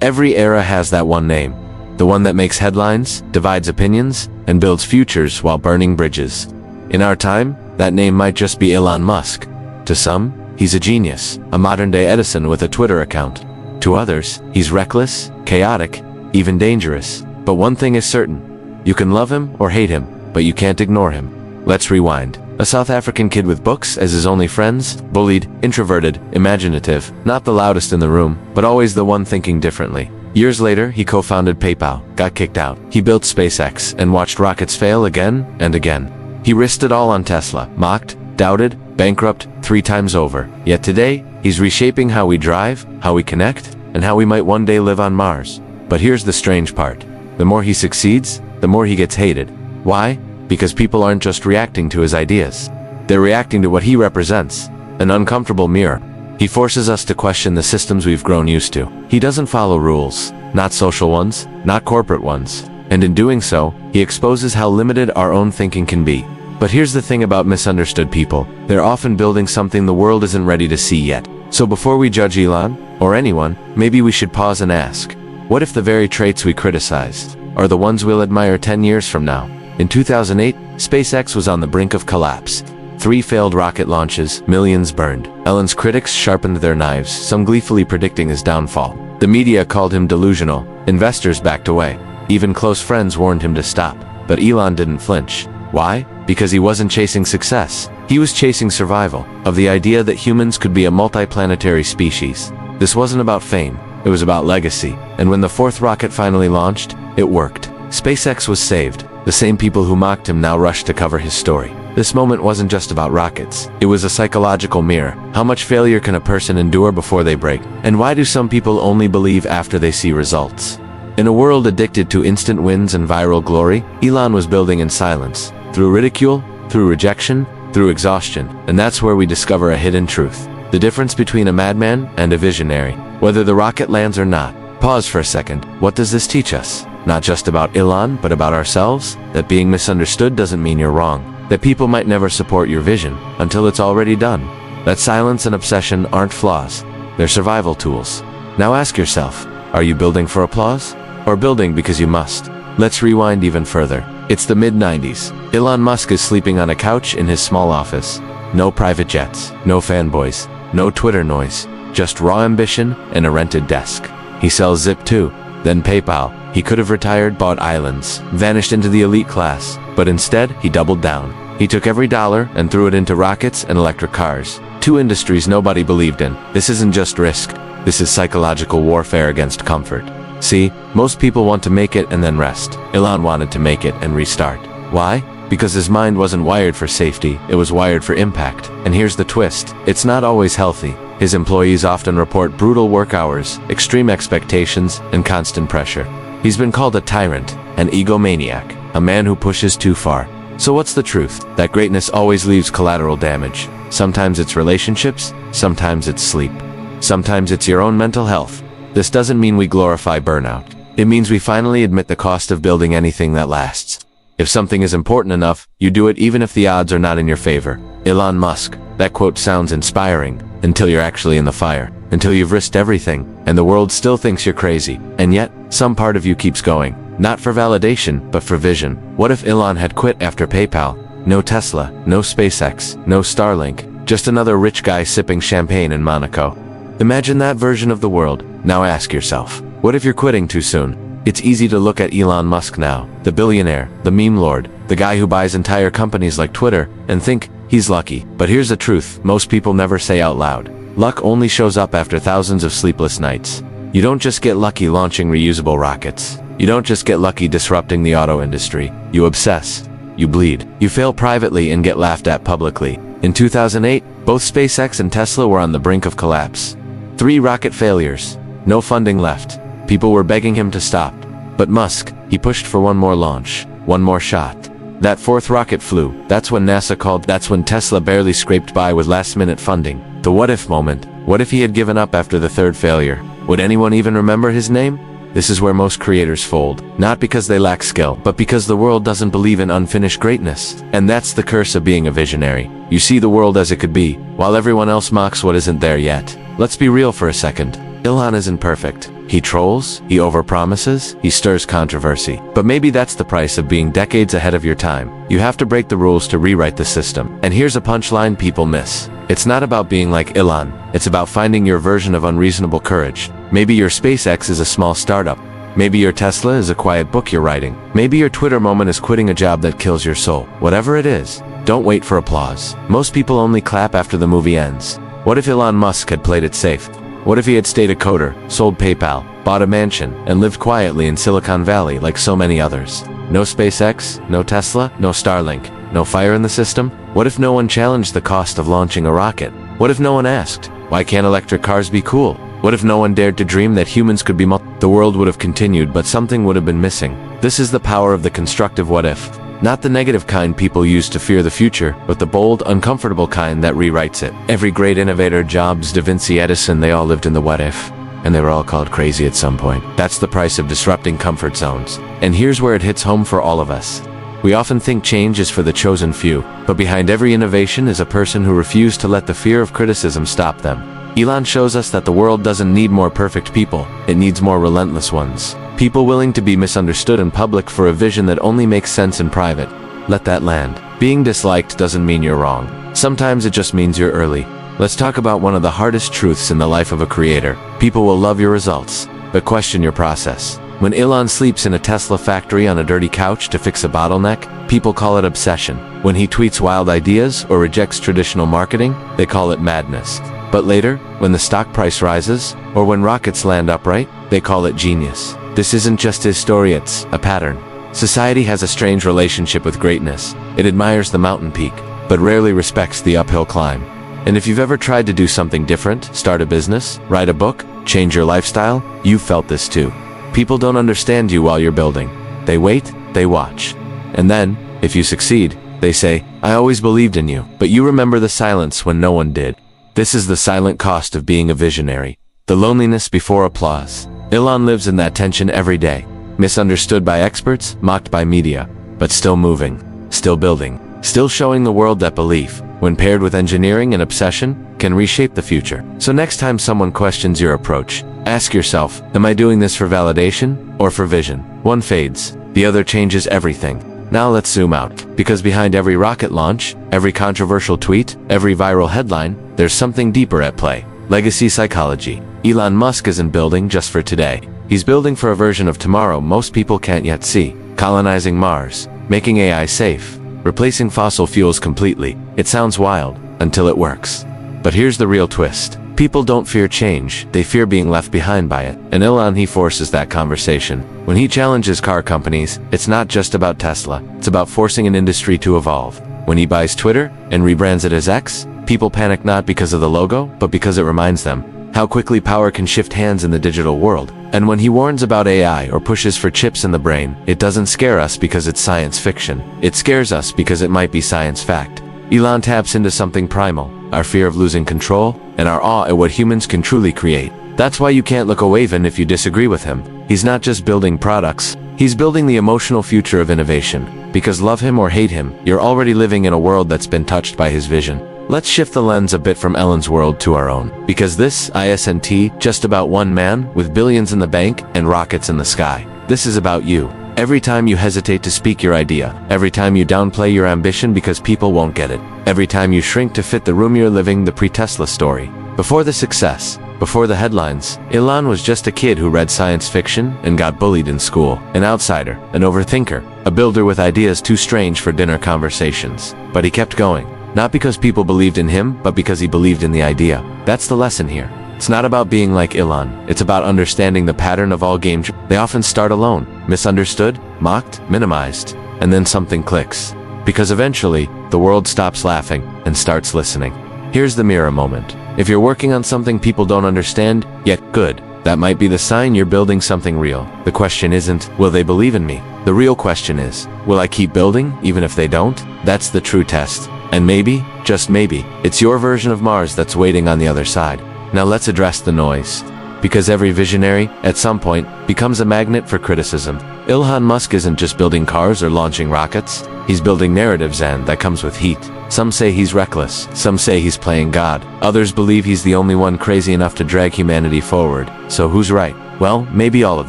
Every era has that one name. The one that makes headlines, divides opinions, and builds futures while burning bridges. In our time, that name might just be Elon Musk. To some, he's a genius, a modern-day Edison with a Twitter account. To others, he's reckless, chaotic, even dangerous. But one thing is certain. You can love him or hate him, but you can't ignore him. Let's rewind. A South African kid with books as his only friends, bullied, introverted, imaginative, not the loudest in the room, but always the one thinking differently. Years later, he co-founded PayPal, got kicked out. He built SpaceX and watched rockets fail again and again. He risked it all on Tesla, mocked, doubted, bankrupt 3 times over. Yet today, he's reshaping how we drive, how we connect, and how we might one day live on Mars. But here's the strange part. The more he succeeds, the more he gets hated. Why? Because people aren't just reacting to his ideas. They're reacting to what he represents, an uncomfortable mirror. He forces us to question the systems we've grown used to. He doesn't follow rules, not social ones, not corporate ones. And in doing so, he exposes how limited our own thinking can be. But here's the thing about misunderstood people. They're often building something the world isn't ready to see yet. So before we judge Elon, or anyone, maybe we should pause and ask, what if the very traits we criticized are the ones we'll admire 10 years from now? In 2008, SpaceX was on the brink of collapse. 3 failed rocket launches, millions burned. Elon's critics sharpened their knives, some gleefully predicting his downfall. The media called him delusional. Investors backed away. Even close friends warned him to stop. But Elon didn't flinch. Why? Because he wasn't chasing success. He was chasing survival, of the idea that humans could be a multiplanetary species. This wasn't about fame. It was about legacy. And when the 4th rocket finally launched, it worked. SpaceX was saved. The same people who mocked him now rushed to cover his story. This moment wasn't just about rockets. It was a psychological mirror. How much failure can a person endure before they break? And why do some people only believe after they see results? In a world addicted to instant wins and viral glory, Elon was building in silence. Through ridicule, through rejection, through exhaustion. And that's where we discover a hidden truth. The difference between a madman and a visionary. Whether the rocket lands or not. Pause for a second. What does this teach us? Not just about Elon, but about ourselves? That being misunderstood doesn't mean you're wrong. That people might never support your vision until it's already done. That silence and obsession aren't flaws. They're survival tools. Now ask yourself, are you building for applause? Or building because you must? Let's rewind even further. It's the mid-90s. Elon Musk is sleeping on a couch in his small office. No private jets, no fanboys, no Twitter noise, just raw ambition and a rented desk. He sells Zip2, then PayPal. He could have retired, bought islands, vanished into the elite class, but instead he doubled down. He took every dollar and threw it into rockets and electric cars. 2 industries nobody believed in. This isn't just risk. This is psychological warfare against comfort. See, most people want to make it and then rest. Elon wanted to make it and restart. Why? Because his mind wasn't wired for safety, it was wired for impact. And here's the twist. It's not always healthy. His employees often report brutal work hours, extreme expectations, and constant pressure. He's been called a tyrant, an egomaniac, a man who pushes too far. So what's the truth? That greatness always leaves collateral damage. Sometimes it's relationships, sometimes it's sleep. Sometimes it's your own mental health. This doesn't mean we glorify burnout. It means we finally admit the cost of building anything that lasts. If something is important enough, you do it even if the odds are not in your favor. Elon Musk. That quote sounds inspiring, until you're actually in the fire. Until you've risked everything, and the world still thinks you're crazy. And yet, some part of you keeps going. Not for validation, but for vision. What if Elon had quit after PayPal? No Tesla, no SpaceX, no Starlink. Just another rich guy sipping champagne in Monaco. Imagine that version of the world. Now ask yourself, what if you're quitting too soon? It's easy to look at Elon Musk now, the billionaire, the meme lord, the guy who buys entire companies like Twitter, and think he's lucky. But here's the truth most people never say out loud. Luck only shows up after thousands of sleepless nights. You don't just get lucky launching reusable rockets. You don't just get lucky disrupting the auto industry. You obsess. You bleed. You fail privately and get laughed at publicly. In 2008, both SpaceX and Tesla were on the brink of collapse. 3 rocket failures. No funding left. People were begging him to stop. But Musk, he pushed for one more launch. One more shot. That 4th rocket flew. That's when NASA called. That's when Tesla barely scraped by with last-minute funding. The what-if moment. What if he had given up after the 3rd failure? Would anyone even remember his name? This is where most creators fold. Not because they lack skill, but because the world doesn't believe in unfinished greatness. And that's the curse of being a visionary. You see the world as it could be, while everyone else mocks what isn't there yet. Let's be real for a second. Elon isn't perfect. He trolls, he overpromises, he stirs controversy. But maybe that's the price of being decades ahead of your time. You have to break the rules to rewrite the system. And here's a punchline people miss. It's not about being like Elon. It's about finding your version of unreasonable courage. Maybe your SpaceX is a small startup. Maybe your Tesla is a quiet book you're writing. Maybe your Twitter moment is quitting a job that kills your soul. Whatever it is, don't wait for applause. Most people only clap after the movie ends. What if Elon Musk had played it safe? What if he had stayed a coder, sold PayPal, bought a mansion, and lived quietly in Silicon Valley like so many others? No SpaceX, no Tesla, no Starlink, no fire in the system? What if no one challenged the cost of launching a rocket? What if no one asked, why can't electric cars be cool? What if no one dared to dream that humans could be The world would have continued, but something would have been missing. This is the power of the constructive what if. Not the negative kind people use to fear the future, but the bold, uncomfortable kind that rewrites it. Every great innovator, Jobs, Da Vinci, Edison, they all lived in the what if. And they were all called crazy at some point. That's the price of disrupting comfort zones. And here's where it hits home for all of us. We often think change is for the chosen few, but behind every innovation is a person who refused to let the fear of criticism stop them. Elon shows us that the world doesn't need more perfect people, it needs more relentless ones. People willing to be misunderstood in public for a vision that only makes sense in private. Let that land. Being disliked doesn't mean you're wrong. Sometimes it just means you're early. Let's talk about one of the hardest truths in the life of a creator. People will love your results, but question your process. When Elon sleeps in a Tesla factory on a dirty couch to fix a bottleneck, people call it obsession. When he tweets wild ideas or rejects traditional marketing, they call it madness. But later, when the stock price rises, or when rockets land upright, they call it genius. This isn't just his story, it's a pattern. Society has a strange relationship with greatness. It admires the mountain peak, but rarely respects the uphill climb. And if you've ever tried to do something different, start a business, write a book, change your lifestyle, you've felt this too. People don't understand you while you're building. They wait, they watch. And then, if you succeed, they say, I always believed in you. But you remember the silence when no one did. This is the silent cost of being a visionary. The loneliness before applause. Elon lives in that tension every day. Misunderstood by experts, mocked by media, but still moving, still building, still showing the world that belief, when paired with engineering and obsession, can reshape the future. So next time someone questions your approach, ask yourself, am I doing this for validation or for vision? One fades, the other changes everything. Now let's zoom out, because behind every rocket launch, every controversial tweet, every viral headline, there's something deeper at play. Legacy psychology. Elon Musk isn't building just for today. He's building for a version of tomorrow most people can't yet see. Colonizing Mars, making AI safe, replacing fossil fuels completely. It sounds wild, until it works. But here's the real twist. People don't fear change, they fear being left behind by it. And Elon, he forces that conversation. When he challenges car companies, it's not just about Tesla, it's about forcing an industry to evolve. When he buys Twitter and rebrands it as X, people panic not because of the logo, but because it reminds them how quickly power can shift hands in the digital world. And when he warns about AI or pushes for chips in the brain, it doesn't scare us because it's science fiction. It scares us because it might be science fact. Elon taps into something primal, our fear of losing control, and our awe at what humans can truly create. That's why you can't look away even if you disagree with him. He's not just building products, he's building the emotional future of innovation. Because love him or hate him, you're already living in a world that's been touched by his vision. Let's shift the lens a bit from Elon's world to our own. Because this isn't just about one man with billions in the bank and rockets in the sky. This is about you. Every time you hesitate to speak your idea, every time you downplay your ambition because people won't get it, every time you shrink to fit the room you're living, the pre-Tesla story. Before the success, before the headlines, Elon was just a kid who read science fiction and got bullied in school. An outsider, an overthinker, a builder with ideas too strange for dinner conversations. But he kept going. Not because people believed in him, but because he believed in the idea. That's the lesson here. It's not about being like Elon. It's about understanding the pattern of all game. They often start alone, misunderstood, mocked, minimized, and then something clicks. Because eventually, the world stops laughing and starts listening. Here's the mirror moment. If you're working on something people don't understand, yet good, that might be the sign you're building something real. The question isn't, will they believe in me? The real question is, will I keep building even if they don't? That's the true test. And maybe, just maybe, it's your version of Mars that's waiting on the other side. Now let's address the noise. Because every visionary, at some point, becomes a magnet for criticism. Elon Musk isn't just building cars or launching rockets. He's building narratives, and that comes with heat. Some say he's reckless. Some say he's playing God. Others believe he's the only one crazy enough to drag humanity forward. So who's right? Well, maybe all of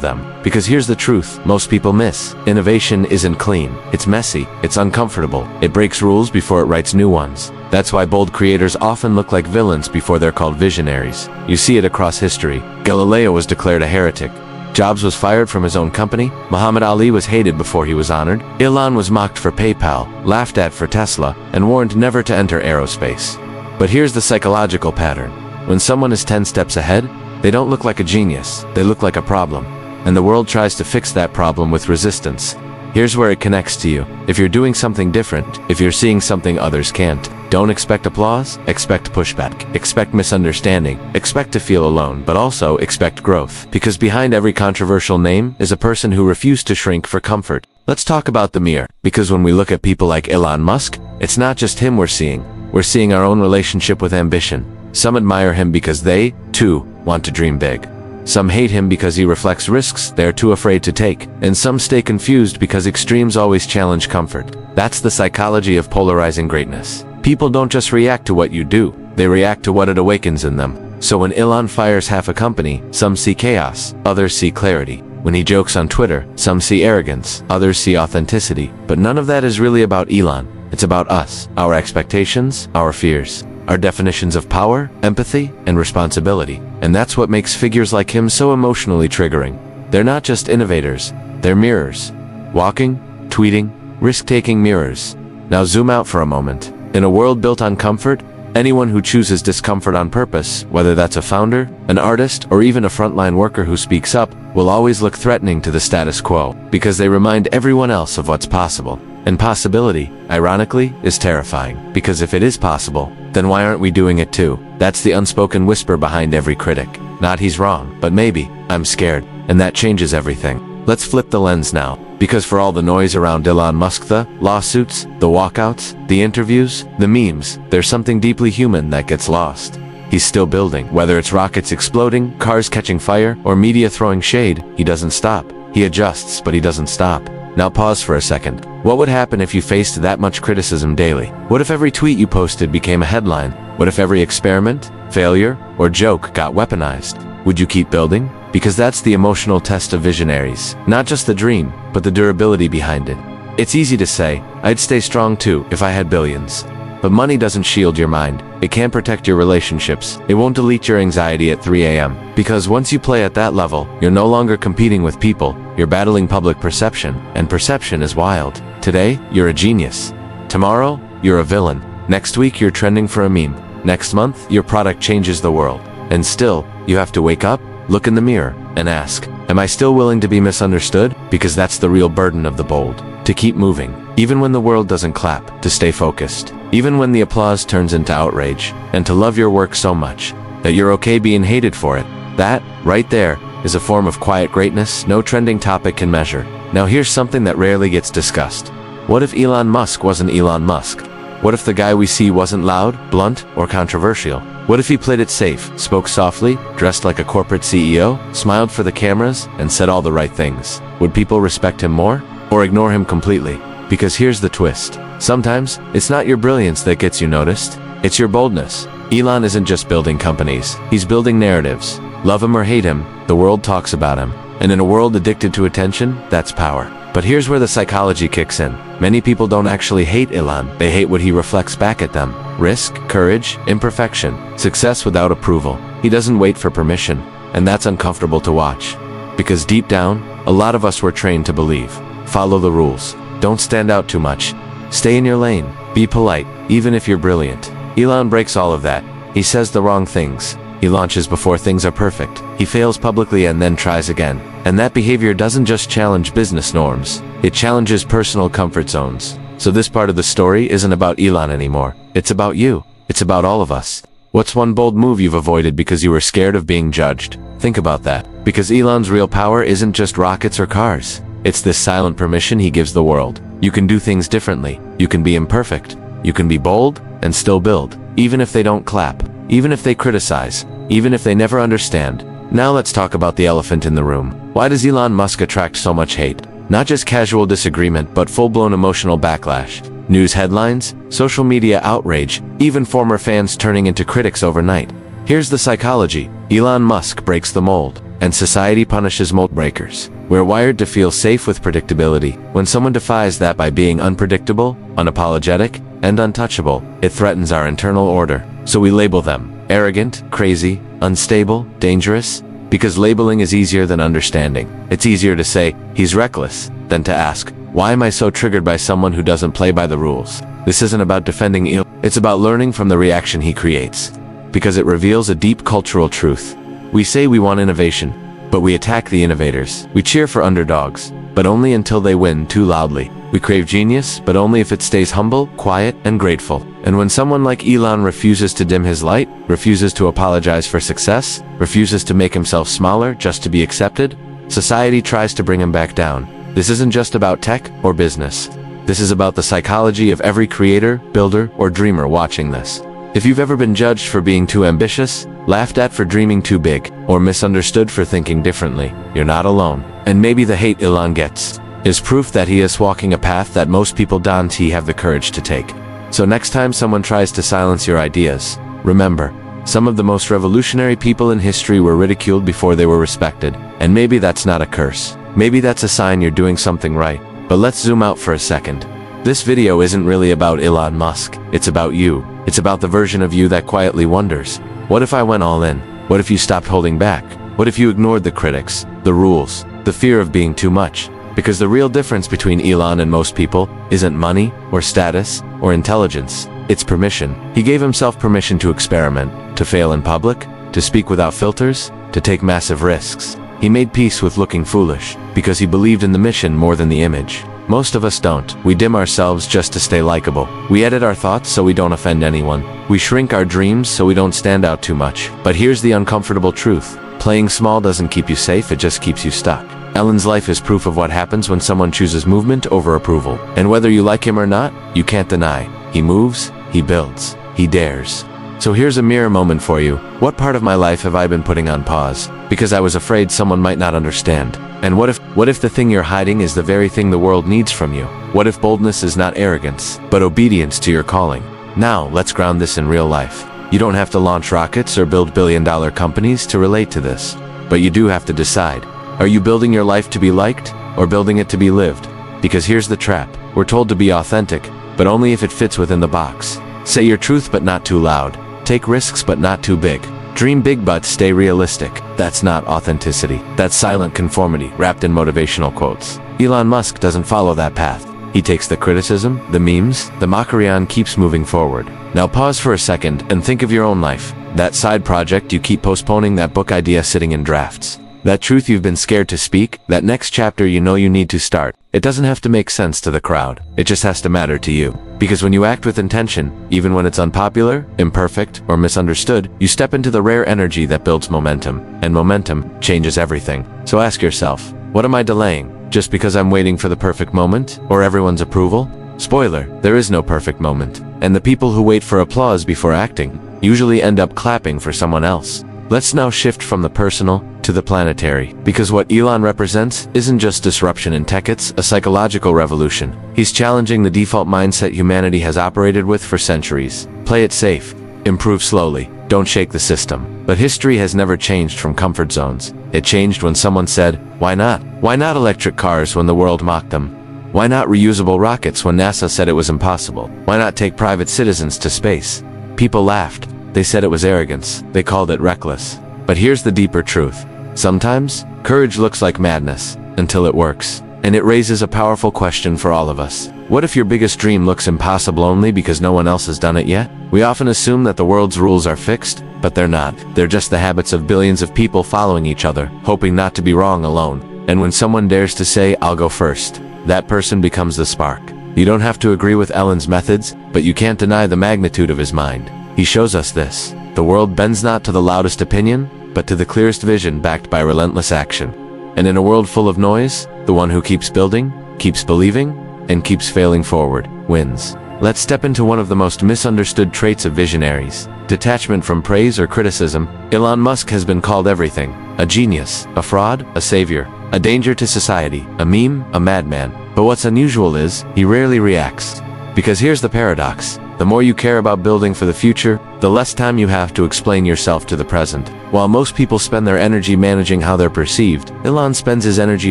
them. Because here's the truth most people miss. Innovation isn't clean. It's messy. It's uncomfortable. It breaks rules before it writes new ones. That's why bold creators often look like villains before they're called visionaries. You see it across history. Galileo was declared a heretic. Jobs was fired from his own company. Muhammad Ali was hated before he was honored. Elon was mocked for PayPal, laughed at for Tesla, and warned never to enter aerospace. But here's the psychological pattern. When someone is 10 steps ahead, they don't look like a genius, they look like a problem. And the world tries to fix that problem with resistance. Here's where it connects to you. If you're doing something different, if you're seeing something others can't, don't expect applause, expect pushback, expect misunderstanding, expect to feel alone, but also expect growth. Because behind every controversial name is a person who refused to shrink for comfort. Let's talk about the mirror. Because when we look at people like Elon Musk, it's not just him we're seeing our own relationship with ambition. Some admire him because they, too, want to dream big. Some hate him because he reflects risks they're too afraid to take. And some stay confused because extremes always challenge comfort. That's the psychology of polarizing greatness. People don't just react to what you do, they react to what it awakens in them. So when Elon fires half a company, some see chaos, others see clarity. When he jokes on Twitter, some see arrogance, others see authenticity. But none of that is really about Elon. It's about us, our expectations, our fears, our definitions of power, empathy, and responsibility. And that's what makes figures like him so emotionally triggering. They're not just innovators, they're mirrors. Walking, tweeting, risk-taking mirrors. Now zoom out for a moment. In a world built on comfort, anyone who chooses discomfort on purpose, whether that's a founder, an artist, or even a frontline worker who speaks up, will always look threatening to the status quo, because they remind everyone else of what's possible. And possibility, ironically, is terrifying. Because if it is possible, then why aren't we doing it too? That's the unspoken whisper behind every critic. Not he's wrong, but maybe, I'm scared. And that changes everything. Let's flip the lens now. Because for all the noise around Elon Musk, the lawsuits, the walkouts, the interviews, the memes, there's something deeply human that gets lost. He's still building. Whether it's rockets exploding, cars catching fire, or media throwing shade, he doesn't stop. He adjusts, but he doesn't stop. Now pause for a second. What would happen if you faced that much criticism daily? What if every tweet you posted became a headline? What if every experiment, failure, or joke got weaponized? Would you keep building? Because that's the emotional test of visionaries. Not just the dream, but the durability behind it. It's easy to say, I'd stay strong too if I had billions. But money doesn't shield your mind. It can't protect your relationships. It won't delete your anxiety at 3 a.m. Because once you play at that level, you're no longer competing with people. You're battling public perception, and perception is wild. Today, you're a genius. Tomorrow, you're a villain. Next week, you're trending for a meme. Next month, your product changes the world. And still, you have to wake up, look in the mirror, and ask, am I still willing to be misunderstood? Because that's the real burden of the bold. To keep moving, even when the world doesn't clap, to stay focused, even when the applause turns into outrage, and to love your work so much that you're okay being hated for it. That, right there, is a form of quiet greatness no trending topic can measure. Now here's something that rarely gets discussed. What if Elon Musk wasn't Elon Musk? What if the guy we see wasn't loud, blunt, or controversial? What if he played it safe, spoke softly, dressed like a corporate CEO, smiled for the cameras, and said all the right things? Would people respect him more? Or ignore him completely? Because here's the twist. Sometimes, it's not your brilliance that gets you noticed. It's your boldness. Elon isn't just building companies. He's building narratives. Love him or hate him, the world talks about him. And in a world addicted to attention, that's power. But here's where the psychology kicks in. Many people don't actually hate Elon. They hate what he reflects back at them. Risk, courage, imperfection, success without approval. He doesn't wait for permission. And that's uncomfortable to watch. Because deep down, a lot of us were trained to believe. Follow the rules. Don't stand out too much. Stay in your lane. Be polite, even if you're brilliant. Elon breaks all of that. He says the wrong things. He launches before things are perfect. He fails publicly and then tries again. And that behavior doesn't just challenge business norms. It challenges personal comfort zones. So this part of the story isn't about Elon anymore. It's about you. It's about all of us. What's one bold move you've avoided because you were scared of being judged? Think about that. Because Elon's real power isn't just rockets or cars. It's this silent permission he gives the world. You can do things differently. You can be imperfect. You can be bold and still build. Even if they don't clap. Even if they criticize. Even if they never understand. Now let's talk about the elephant in the room. Why does Elon Musk attract so much hate? Not just casual disagreement, but full-blown emotional backlash. News headlines, social media outrage, even former fans turning into critics overnight. Here's the psychology. Elon Musk breaks the mold. and society punishes mold breakers. We're wired to feel safe with predictability. When someone defies that by being unpredictable, unapologetic, and untouchable, it threatens our internal order. So we label them arrogant, crazy, unstable, dangerous, because labeling is easier than understanding. It's easier to say, he's reckless, than to ask, why am I so triggered by someone who doesn't play by the rules? This isn't about defending Elon. It's about learning from the reaction he creates, because it reveals a deep cultural truth. We say we want innovation, but we attack the innovators. We cheer for underdogs, but only until they win too loudly. We crave genius, but only if it stays humble, quiet, and grateful. And when someone like Elon refuses to dim his light, refuses to apologize for success, refuses to make himself smaller just to be accepted, society tries to bring him back down. This isn't just about tech or business. This is about the psychology of every creator, builder, or dreamer watching this. If you've ever been judged for being too ambitious, laughed at for dreaming too big, or misunderstood for thinking differently, you're not alone. And maybe the hate Elon gets is proof that he is walking a path that most people don't have the courage to take. So next time someone tries to silence your ideas, remember, some of the most revolutionary people in history were ridiculed before they were respected. And maybe that's not a curse. Maybe that's a sign you're doing something right. But let's zoom out for a second. This video isn't really about Elon Musk. It's about you. It's about the version of you that quietly wonders, what if I went all in? What if you stopped holding back? What if you ignored the critics, the rules, the fear of being too much? Because the real difference between Elon and most people isn't money, or status, or intelligence. It's permission. He gave himself permission to experiment, to fail in public, to speak without filters, to take massive risks. He made peace with looking foolish, because he believed in the mission more than the image. Most of us don't. We dim ourselves just to stay likable. We edit our thoughts so we don't offend anyone. We shrink our dreams so we don't stand out too much. But here's the uncomfortable truth. Playing small doesn't keep you safe, it just keeps you stuck. Elon's life is proof of what happens when someone chooses movement over approval. And whether you like him or not, you can't deny. He moves, he builds, he dares. So here's a mirror moment for you. What part of my life have I been putting on pause? Because I was afraid someone might not understand. And what if the thing you're hiding is the very thing the world needs from you? What if boldness is not arrogance, but obedience to your calling? Now, let's ground this in real life. You don't have to launch rockets or build billion-dollar companies to relate to this. But you do have to decide. Are you building your life to be liked, or building it to be lived? Because here's the trap. We're told to be authentic, but only if it fits within the box. Say your truth but not too loud. Take risks but not too big. Dream big but stay realistic. That's not authenticity. That's silent conformity wrapped in motivational quotes. Elon Musk doesn't follow that path. He takes the criticism, the memes, the mockery and keeps moving forward. Now pause for a second and think of your own life. That side project you keep postponing, that book idea sitting in drafts. That truth you've been scared to speak, that next chapter you know you need to start. It doesn't have to make sense to the crowd. It just has to matter to you. Because when you act with intention, even when it's unpopular, imperfect, or misunderstood, you step into the rare energy that builds momentum. And momentum changes everything. So ask yourself, what am I delaying? Just because I'm waiting for the perfect moment, or everyone's approval? Spoiler, there is no perfect moment. And the people who wait for applause before acting usually end up clapping for someone else. Let's now shift from the personal to the planetary, because what Elon represents isn't just disruption in tech, it's a psychological revolution. He's challenging the default mindset humanity has operated with for centuries. Play it safe, improve slowly, don't shake the system. But history has never changed from comfort zones. It changed when someone said, why not? Why not electric cars when the world mocked them? Why not reusable rockets when NASA said it was impossible? Why not take private citizens to space? People laughed. They said it was arrogance. They called it reckless. But here's the deeper truth. Sometimes, courage looks like madness, until it works. And it raises a powerful question for all of us. What if your biggest dream looks impossible only because no one else has done it yet? We often assume that the world's rules are fixed, but they're not. They're just the habits of billions of people following each other, hoping not to be wrong alone. And when someone dares to say, I'll go first, that person becomes the spark. You don't have to agree with Elon's methods, but you can't deny the magnitude of his mind. He shows us this. The world bends not to the loudest opinion, but to the clearest vision backed by relentless action. And in a world full of noise, the one who keeps building, keeps believing, and keeps failing forward, wins. Let's step into one of the most misunderstood traits of visionaries. Detachment from praise or criticism. Elon Musk has been called everything. A genius, a fraud, a savior, a danger to society, a meme, a madman. But what's unusual is, he rarely reacts. Because here's the paradox. The more you care about building for the future, the less time you have to explain yourself to the present. While most people spend their energy managing how they're perceived, Elon spends his energy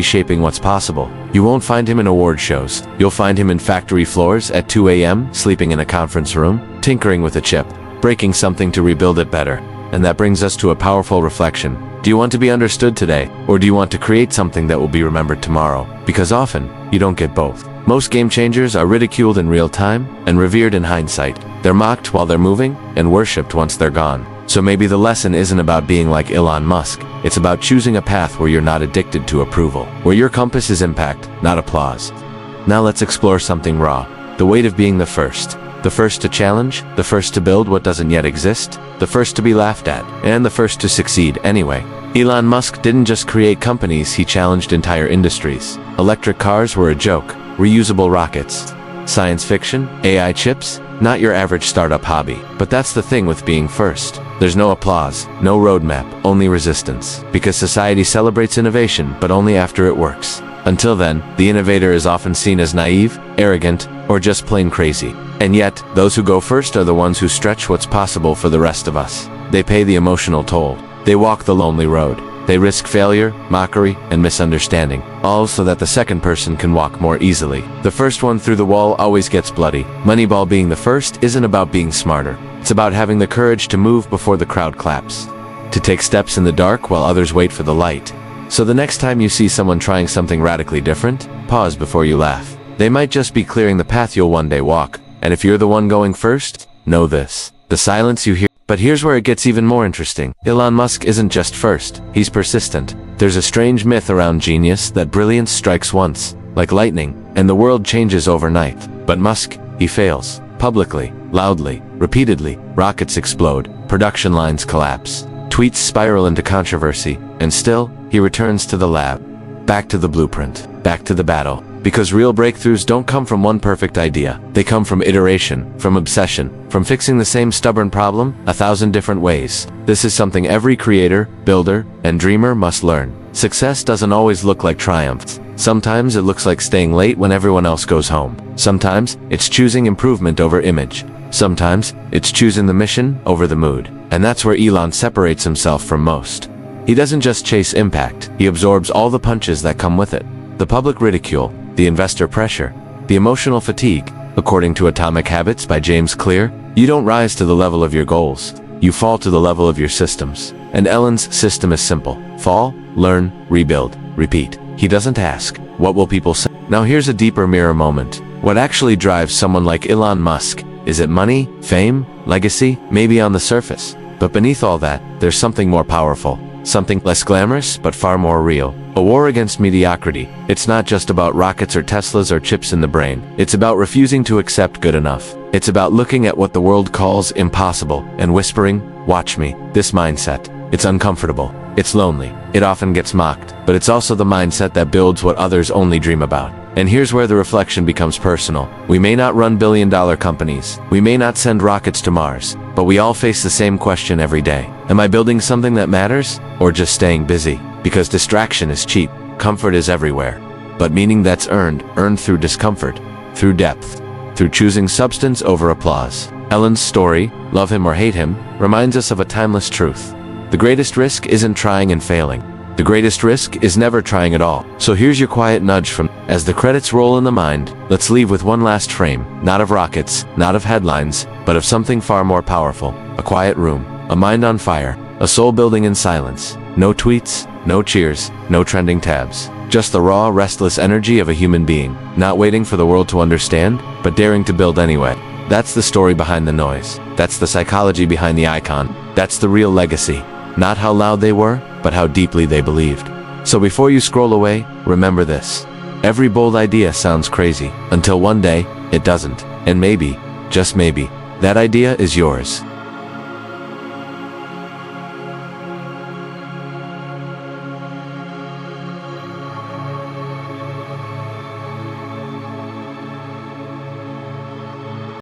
shaping what's possible. You won't find him in award shows. You'll find him in factory floors at 2 a.m., sleeping in a conference room, tinkering with a chip, breaking something to rebuild it better. And that brings us to a powerful reflection. Do you want to be understood today, or do you want to create something that will be remembered tomorrow? Because often, you don't get both. Most game changers are ridiculed in real time and revered in hindsight. They're mocked while they're moving and worshipped once they're gone. So maybe the lesson isn't about being like Elon Musk. It's about choosing a path where you're not addicted to approval, where your compass is impact, not applause. Now let's explore something raw. The weight of being the first. The first to challenge, the first to build what doesn't yet exist, the first to be laughed at, and the first to succeed anyway. Elon Musk didn't just create companies, he challenged entire industries. Electric cars were a joke, reusable rockets. Science fiction, AI chips, not your average startup hobby. But that's the thing with being first. There's no applause, no roadmap, only resistance. Because society celebrates innovation, but only after it works. Until then, the innovator is often seen as naive, arrogant, or just plain crazy. And yet, those who go first are the ones who stretch what's possible for the rest of us. They pay the emotional toll. They walk the lonely road. They risk failure, mockery, and misunderstanding, all so that the second person can walk more easily. The first one through the wall always gets bloody. Moneyball being the first isn't about being smarter. It's about having the courage to move before the crowd claps. To take steps in the dark while others wait for the light. So the next time you see someone trying something radically different, pause before you laugh. They might just be clearing the path you'll one day walk. And if you're the one going first, know this. The silence you hear. But here's where it gets even more interesting. Elon Musk isn't just first, he's persistent. There's a strange myth around genius that brilliance strikes once, like lightning, and the world changes overnight. But Musk, he fails. Publicly, loudly, repeatedly. Rockets explode, production lines collapse, tweets spiral into controversy, and still, he returns to the lab. Back to the blueprint, back to the battle. Because real breakthroughs don't come from one perfect idea. They come from iteration, from obsession, from fixing the same stubborn problem 1,000 different ways. This is something every creator, builder, and dreamer must learn. Success doesn't always look like triumph. Sometimes it looks like staying late when everyone else goes home. Sometimes it's choosing improvement over image. Sometimes it's choosing the mission over the mood. And that's where Elon separates himself from most. He doesn't just chase impact, he absorbs all the punches that come with it. The public ridicule, the investor pressure, the emotional fatigue. According to Atomic Habits by James Clear, you don't rise to the level of your goals. You fall to the level of your systems. And Elon's system is simple. Fall, learn, rebuild, repeat. He doesn't ask, what will people say? Now here's a deeper mirror moment. What actually drives someone like Elon Musk? Is it money, fame, legacy? Maybe on the surface. But beneath all that, there's something more powerful. Something less glamorous, but far more real. A war against mediocrity. It's not just about rockets or Teslas or chips in the brain. It's about refusing to accept good enough. It's about looking at what the world calls impossible and whispering, watch me. This mindset. It's uncomfortable. It's lonely. It often gets mocked. But it's also the mindset that builds what others only dream about. And here's where the reflection becomes personal. We may not run billion-dollar companies. We may not send rockets to Mars. But we all face the same question every day. Am I building something that matters? Or just staying busy? Because distraction is cheap. Comfort is everywhere. But meaning that's earned through discomfort, through depth, through choosing substance over applause. Elon's story, love him or hate him, reminds us of a timeless truth. The greatest risk isn't trying and failing. The greatest risk is never trying at all. So here's your quiet nudge from, as the credits roll in the mind, let's leave with one last frame, not of rockets, not of headlines, but of something far more powerful. A quiet room, a mind on fire, a soul building in silence. No tweets, no cheers, no trending tabs. Just the raw, restless energy of a human being, not waiting for the world to understand, but daring to build anyway. That's the story behind the noise. That's the psychology behind the icon. That's the real legacy. Not how loud they were, but how deeply they believed. So before you scroll away, remember this. Every bold idea sounds crazy, until one day, it doesn't. And maybe, just maybe, that idea is yours.